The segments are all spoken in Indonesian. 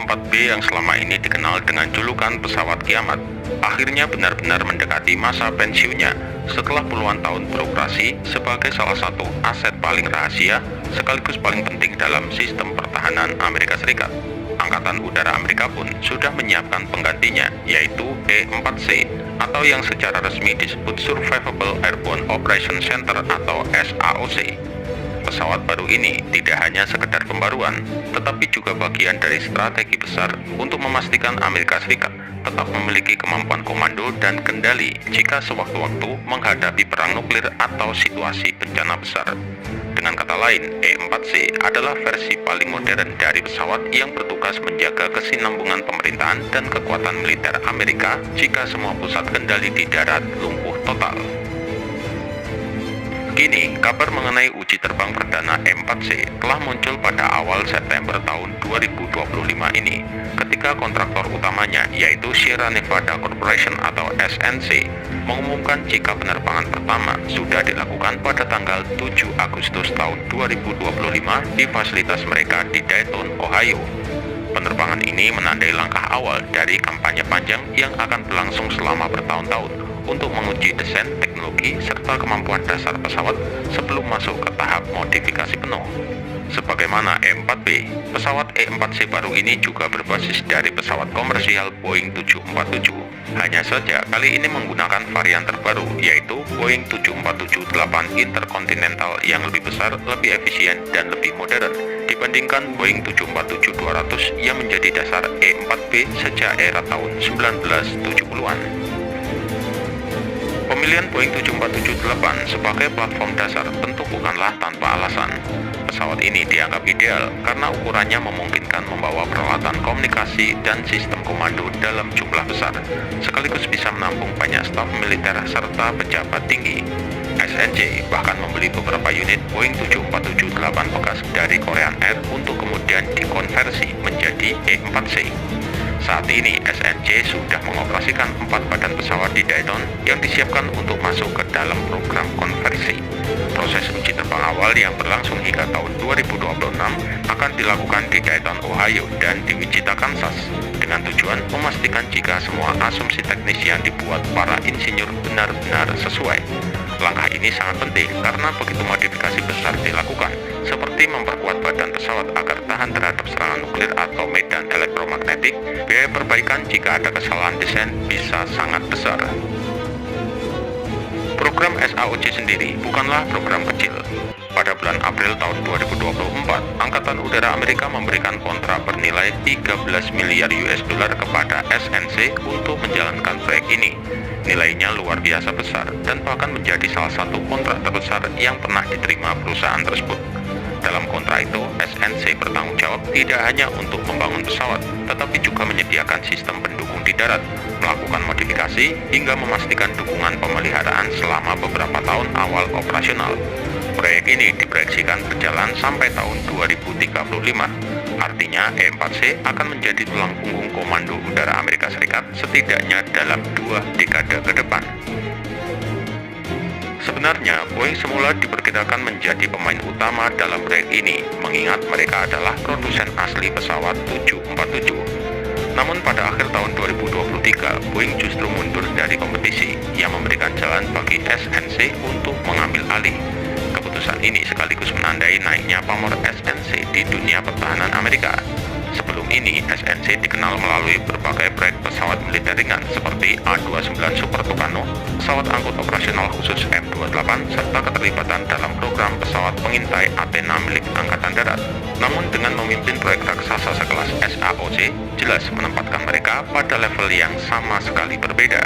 E-4B yang selama ini dikenal dengan julukan pesawat kiamat, akhirnya benar-benar mendekati masa pensiunnya setelah puluhan tahun beroperasi sebagai salah satu aset paling rahasia sekaligus paling penting dalam sistem pertahanan Amerika Serikat. Angkatan Udara Amerika pun sudah menyiapkan penggantinya, yaitu E-4C atau yang secara resmi disebut Survivable Airborne Operation Center atau SAOC. Pesawat baru ini tidak hanya sekedar pembaruan, tetapi juga bagian dari strategi besar untuk memastikan Amerika Serikat tetap memiliki kemampuan komando dan kendali jika sewaktu-waktu menghadapi perang nuklir atau situasi bencana besar. Dengan kata lain, E-4C adalah versi paling modern dari pesawat yang bertugas menjaga kesinambungan pemerintahan dan kekuatan militer Amerika jika semua pusat kendali di darat lumpuh total. Kini, kabar mengenai uji terbang perdana E-4C telah muncul pada awal September tahun 2025 ini, ketika kontraktor utamanya yaitu Sierra Nevada Corporation atau SNC mengumumkan jika penerbangan pertama sudah dilakukan pada tanggal 7 Agustus tahun 2025 di fasilitas mereka di Dayton, Ohio. Penerbangan ini menandai langkah awal dari kampanye panjang yang akan berlangsung selama bertahun-tahun untuk menguji desain, teknologi, serta kemampuan dasar pesawat sebelum masuk ke tahap modifikasi penuh. Sebagaimana E-4B, pesawat E-4C baru ini juga berbasis dari pesawat komersial Boeing 747. Hanya saja kali ini menggunakan varian terbaru, yaitu Boeing 747-8 Intercontinental yang lebih besar, lebih efisien, dan lebih modern dibandingkan Boeing 747-200 yang menjadi dasar E-4B sejak era tahun 1970-an. Pemilihan Boeing 747-8 sebagai platform dasar tentu bukanlah tanpa alasan. Pesawat ini dianggap ideal karena ukurannya memungkinkan membawa peralatan komunikasi dan sistem komando dalam jumlah besar, sekaligus bisa menampung banyak staf militer serta pejabat tinggi. SNC bahkan membeli beberapa unit Boeing 747-8 bekas dari Korean Air untuk kemudian dikonversi menjadi E-4C. Saat ini, SNC sudah mengoperasikan 4 badan pesawat di Dayton yang disiapkan untuk masuk ke dalam program konversi. Proses uji terbang awal yang berlangsung hingga tahun 2026 akan dilakukan di Dayton, Ohio dan di Wichita, Kansas, dengan tujuan memastikan jika semua asumsi teknis yang dibuat para insinyur benar-benar sesuai. Langkah ini sangat penting karena begitu modifikasi besar dilakukan, seperti memperkuat badan pesawat agar tahan terhadap serangan nuklir atau medan elektromagnetik, biaya perbaikan jika ada kesalahan desain bisa sangat besar. Program SAOC sendiri bukanlah program kecil. Pada bulan April tahun 2024, Angkatan Udara Amerika memberikan kontrak bernilai 13 miliar US dollar kepada SNC untuk menjalankan proyek ini. Nilainya luar biasa besar dan bahkan menjadi salah satu kontrak terbesar yang pernah diterima perusahaan tersebut. Dalam kontrak itu, SNC bertanggung jawab tidak hanya untuk membangun pesawat, tetapi juga menyediakan sistem pendukung di darat, melakukan modifikasi, hingga memastikan dukungan pemeliharaan selama beberapa tahun awal operasional. Proyek ini diproyeksikan berjalan sampai tahun 2035. Artinya, E-4C akan menjadi tulang punggung Komando Udara Amerika Serikat setidaknya dalam 2 dekade ke depan. Sebenarnya, Boeing semula diperkirakan menjadi pemain utama dalam proyek ini, mengingat mereka adalah produsen asli pesawat 747. Namun pada akhir tahun 2023, Boeing justru mundur dari kompetisi yang memberikan jalan bagi SNC untuk mengambil alih. Keputusan ini sekaligus menandai naiknya pamor SNC di dunia pertahanan Amerika. Sebelum ini, SNC dikenal melalui berbagai proyek pesawat militer ringan seperti A-29 Super Tucano, pesawat angkut operasional khusus F-28, serta keterlibatan dalam program pesawat pengintai Athena milik Angkatan Darat. Namun dengan memimpin proyek raksasa sekelas SAOC, jelas menempatkan mereka pada level yang sama sekali berbeda.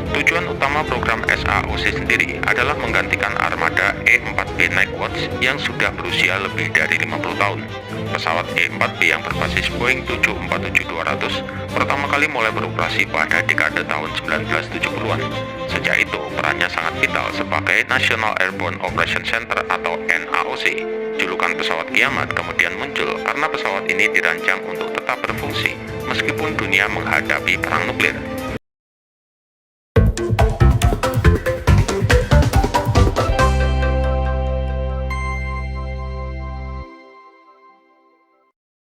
Tujuan utama program SAOC sendiri adalah menggantikan armada E-4B Nightwatch yang sudah berusia lebih dari 50 tahun. Pesawat E-4B yang berbasis Boeing 747-200 pertama kali mulai beroperasi pada dekade tahun 1970-an. Sejak itu, perannya sangat vital sebagai National Airborne Operation Center atau NAOC. Julukan pesawat kiamat kemudian muncul karena pesawat ini dirancang untuk tetap berfungsi meskipun dunia menghadapi perang nuklir.